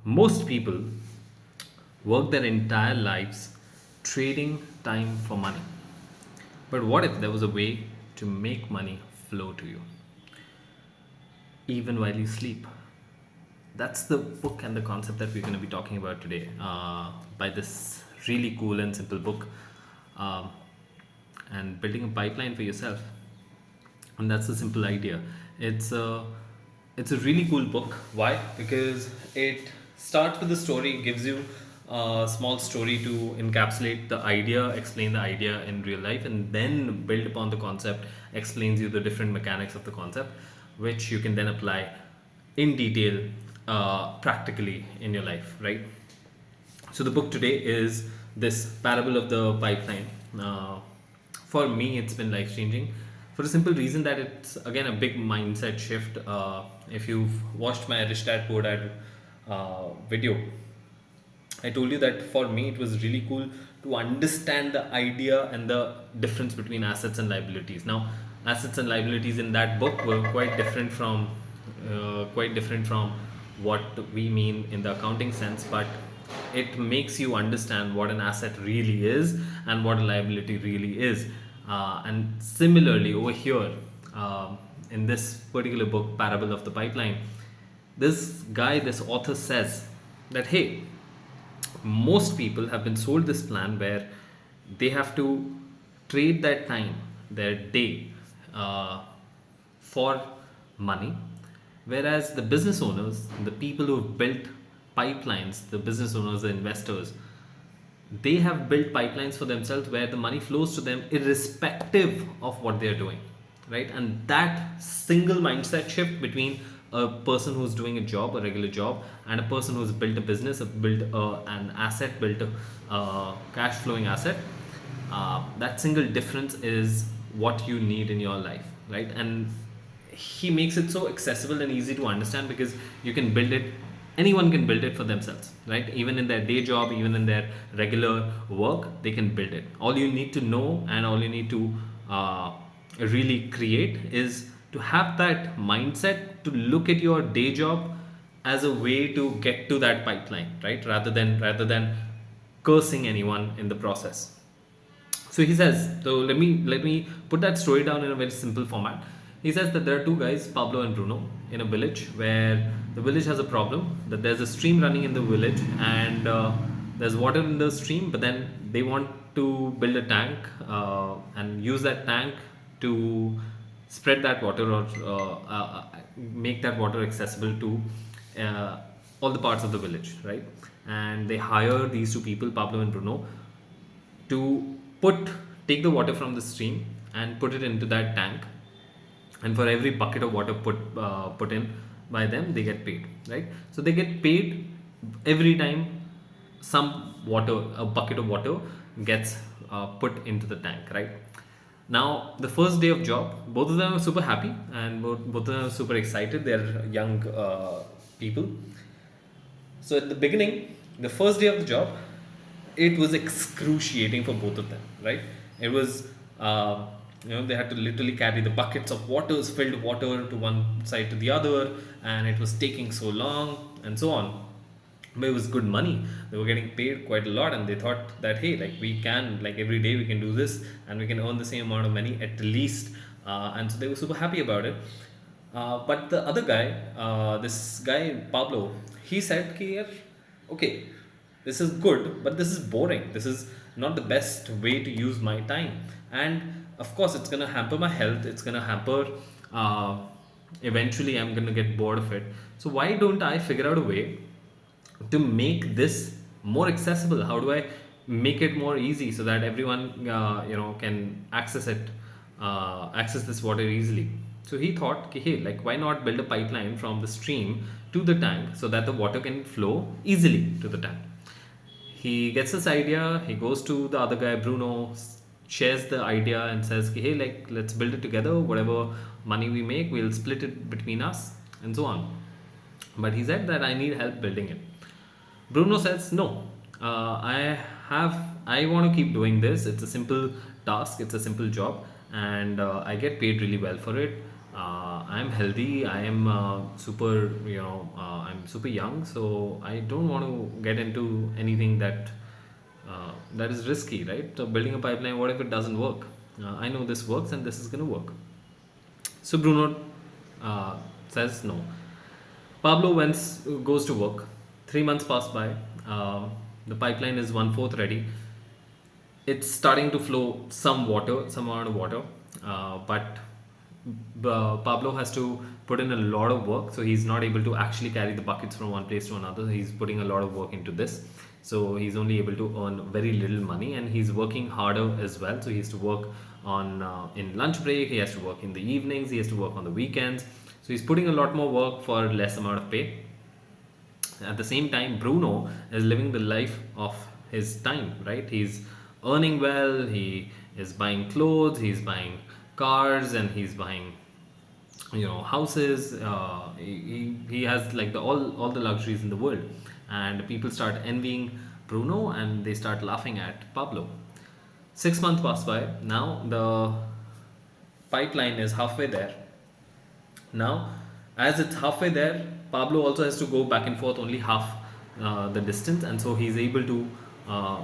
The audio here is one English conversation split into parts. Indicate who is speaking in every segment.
Speaker 1: Most people work their entire lives trading time for money. But what if there was a way to make money flow to you, even while you sleep? That's the book and the concept that we're going to be talking about today by this really cool and simple book. Um, and building a pipeline for yourself, and that's the simple idea. It's a it's a really cool book. Why? Because it starts with the story, gives you a small story to encapsulate the idea, explain the idea in real life, and then build upon the concept, explains you the different mechanics of the concept, which you can then apply in detail, practically in your life, right? So the book today is this parable of the pipeline. For me, it's been life changing for a simple reason that it's again a big mindset shift. If you've watched my Rich Dad Poor Dad video, I told you that for me it was really cool to understand the idea and the difference between assets and liabilities. Now, assets and liabilities in that book were quite different from what we mean in the accounting sense, but it makes you understand what an asset really is and what a liability really is. And similarly, over here, in this particular book, Parable of the Pipeline, this author says that hey, most people have been sold this plan where they have to trade that time, their day, uh, for money, whereas the business owners, the people who have built pipelines, the business owners, the investors, they have built pipelines for themselves where the money flows to them irrespective of what they're doing, right? And that single mindset shift between a person who's doing a job, a regular job, and a person who's built a business, an asset, built a cash flowing asset, that single difference is what you need in your life, right? And he makes it so accessible and easy to understand because you can build it, anyone can build it for themselves, right? Even in their day job, even in their regular work, they can build it. All you need to know and all you need to really create is to have that mindset to look at your day job as a way to get to that pipeline, right? Rather than cursing anyone in the process. So he says, so let me put that story down in a very simple format. He says that there are two guys, Pablo and Bruno, in a village where the village has a problem, that there's a stream running in the village, and there's water in the stream, but then they want to build a tank and use that tank to spread that water, or make that water accessible to uh, all the parts of the village, right? And they hire these two people, Pablo and Bruno, to put take the water from the stream and put it into that tank, and for every bucket of water put in by them, they get paid, right? So they get paid every time some water, a bucket of water, gets put into the tank, right? Now, the first day of job, both of them are super happy, and both of them are super excited. They're young people. So at the beginning, the first day of the job, it was excruciating for both of them, right? It was, they had to literally carry the buckets of waters, filled water to one side to the other, and it was taking so long and so on. But it was good money. They were getting paid quite a lot, and they thought that hey, like we can, like every day we can do this, and we can earn the same amount of money at least. And so they were super happy about it. But the other guy, this guy Pablo, he said, "Ki yaar, okay, this is good, but this is boring. This is not the best way to use my time, and of course, it's gonna hamper my health. It's gonna hamper. Uh, Eventually, I'm gonna get bored of it. So why don't I figure out a way to make this more accessible? How do I make it more easy so that everyone can access this water easily?" So he thought, "Ki, hey, like why not build a pipeline from the stream to the tank so that the water can flow easily to the tank?" He gets this idea. He goes to the other guy, Bruno, shares the idea and says, "Hey, like let's build it together. Whatever money we make, we'll split it between us, and so on." But he said that I need help building it. Bruno says, "No, I want to keep doing this. It's a simple task, it's a simple job, and I get paid really well for it. I'm healthy. I am super, I'm super young. So I don't want to get into anything that is risky, right? So building a pipeline, what if it doesn't work? I know this works and this is going to work. So Bruno uh, says no. Pablo goes to work. 3 months pass by. The pipeline is one fourth ready. It's starting to flow some amount of water, but Pablo has to put in a lot of work, so he's not able to actually carry the buckets from one place to another. He's putting a lot of work into this, so he's only able to earn very little money, and he's working harder as well. So he has to work on in lunch break. He has to work in the evenings. He has to work on the weekends. So he's putting a lot more work for less amount of pay. At the same time, Bruno is living the life of his time, right? He's earning well, he is buying clothes, he's buying cars, and he's buying houses. He has like all the luxuries in the world, and people start envying Bruno and they start laughing at Pablo. 6 months pass by. Now the pipeline is halfway there. Now, as it's halfway there, Pablo also has to go back and forth only half the distance, and so he's able to, uh,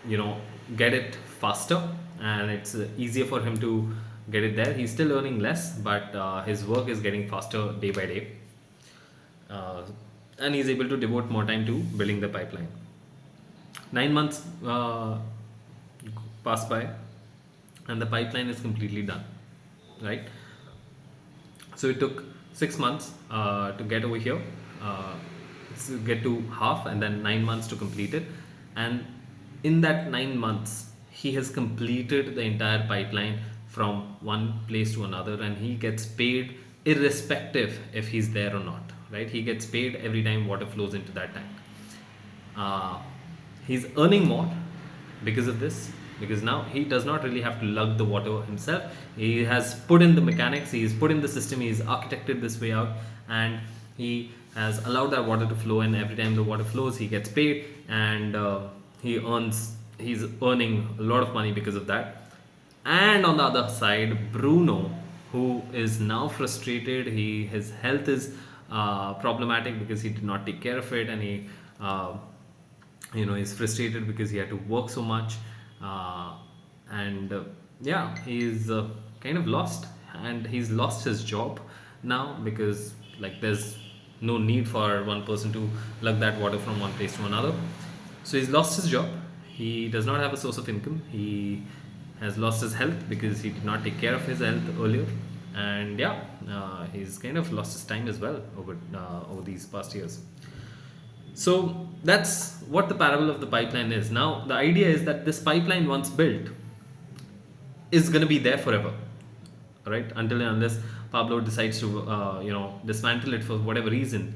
Speaker 1: you know, get it faster, and it's easier for him to get it there. He's still earning less, but his work is getting faster day by day, uh, and he's able to devote more time to building the pipeline. 9 months pass by, and the pipeline is completely done, right? So it took 6 months to get over here, uh, to get to half, and then 9 months to complete it. And in that 9 months, he has completed the entire pipeline from one place to another, and he gets paid irrespective if he's there or not, right? He gets paid every time water flows into that tank. uh, he's earning more because of this, because now he does not really have to lug the water himself. He has put in the mechanics, he's put in the system, he's architected this way out, and he has allowed that water to flow, and every time the water flows he gets paid, and he's earning a lot of money because of that. And on the other side, Bruno, who is now frustrated, his health is problematic because he did not take care of it, and he he's frustrated because he had to work so much, uh, and yeah, he's kind of lost, and he's lost his job now because like there's no need for one person to lug that water from one place to another. So he's lost his job. He does not have a source of income. He has lost his health because he did not take care of his health earlier, and yeah, he's kind of lost his time as well over these past years. So that's what the parable of the pipeline is. Now, the idea is that this pipeline, once built, is going to be there forever, right? Until and unless Pablo decides to, dismantle it for whatever reason,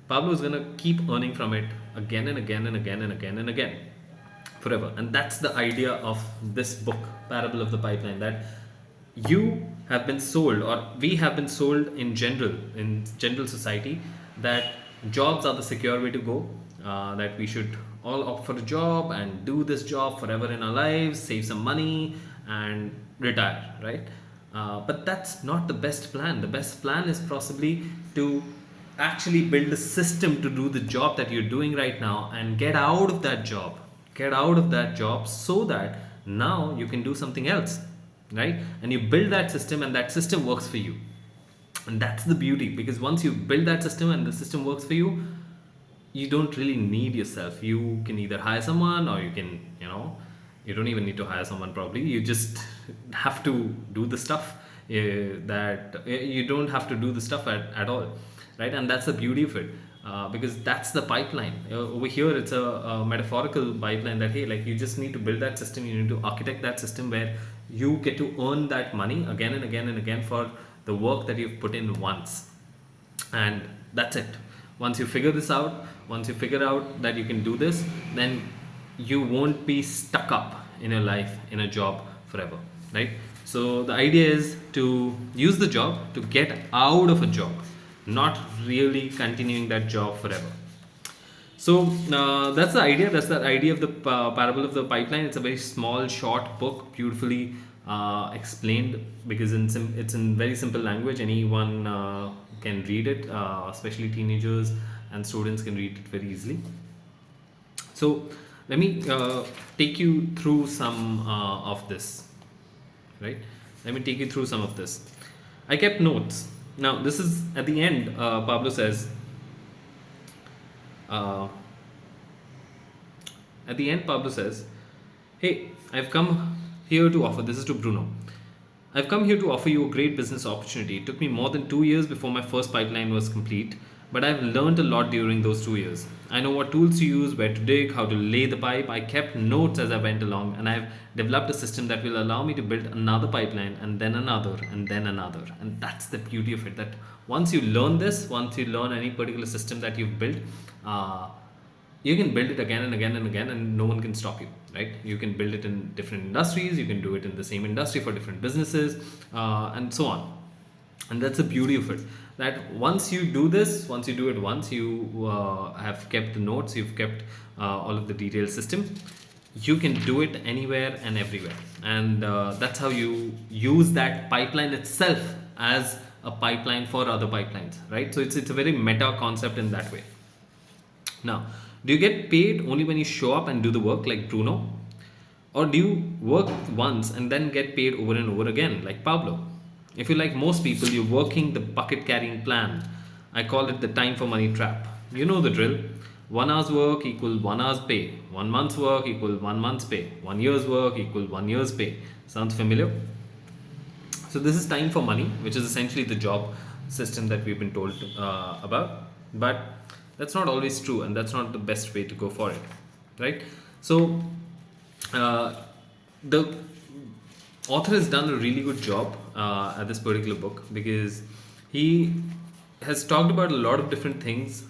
Speaker 1: Pablo is going to keep earning from it again and again and again and again and again, forever. And that's the idea of this book, Parable of the Pipeline, that you have been sold, or we have been sold in general society, that jobs are the secure way to go, that we should all opt for a job and do this job forever in our lives, save some money and retire, right? But that's not the best plan. The best plan is possibly to actually build a system to do the job that you're doing right now, and get out of that job so that now you can do something else, right? And you build that system, and that system works for you. And that's the beauty, because once you build that system and the system works for you, you don't really need yourself. You can either hire someone, or you can, you don't even need to hire someone probably. You just have to do the stuff, that you don't have to do the stuff at all, right? And that's the beauty of it, because that's the pipeline. Over here, it's a metaphorical pipeline, that hey, like, you just need to build that system, you need to architect that system where you get to earn that money again and again and again for the work that you've put in once. And that's it. Once you figure this out, once you figure out that you can do this, then you won't be stuck up in your life in a job forever, right? So the idea is to use the job to get out of a job, not really continuing that job forever. So that's the idea. That's the idea of the parable of the pipeline. It's a very small, short book, beautifully explained, because it's in very simple language. Anyone can read it, especially teenagers and students can read it very easily. So let me take you through some of this, right? Let me take you through some of this. I kept notes. Now, this is at the end. Pablo says, uh, at the end, Pablo says, "Hey, I've come here to offer." This is to Bruno. "I've come here to offer you a great business opportunity. It took me more than 2 years before my first pipeline was complete, but I've learned a lot during those 2 years. I know what tools to use, where to dig, how to lay the pipe. I kept notes as I went along, and I've developed a system that will allow me to build another pipeline, and then another, and then another." And that's the beauty of it. That once you learn this, once you learn any particular system that you've built, uh, you can build it again and again and again, and no one can stop you, right? You can build it in different industries, you can do it in the same industry for different businesses, and so on. And that's the beauty of it, that once you do this, once you do it once, you have kept the notes, you've kept all of the detailed system, you can do it anywhere and everywhere. And that's how you use that pipeline itself as a pipeline for other pipelines, right? So it's a very meta concept in that way. Now, do you get paid only when you show up and do the work like Bruno? Or do you work once and then get paid over and over again like Pablo? If you like most people, you're working the bucket carrying plan. I call it the time for money trap. You know the drill. 1 hour's work equal 1 hour's pay. 1 month's work equal 1 month's pay. 1 year's work equal 1 year's pay. Sounds familiar? So this is time for money, which is essentially the job system that we've been told about. But that's not always true, and that's not the best way to go for it, right? So uh, the author has done a really good job at this particular book, because he has talked about a lot of different things.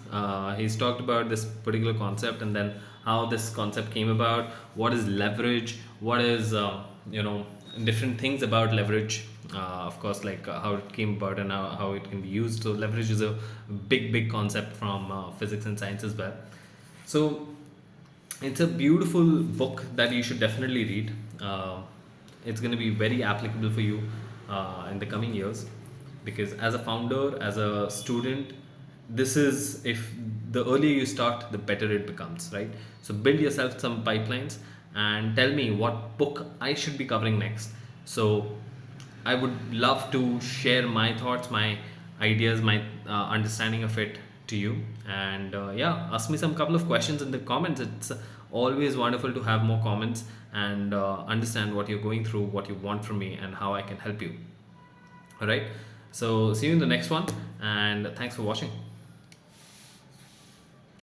Speaker 1: He's talked about this particular concept, and then how this concept came about, what is leverage, what is different things about leverage, of course, like how it came about and how it can be used. So leverage is a big concept from physics and science as well. So it's a beautiful book that you should definitely read. It's going to be very applicable for you in the coming years, because as a founder, as a student, this is, if the earlier you start, the better it becomes, right? So build yourself some pipelines and tell me what book I should be covering next. So I would love to share my thoughts, my ideas, my understanding of it to you. And yeah, ask me some couple of questions in the comments. It's always wonderful to have more comments and understand what you're going through, what you want from me, and how I can help you. All right. So see you in the next one, and thanks for watching.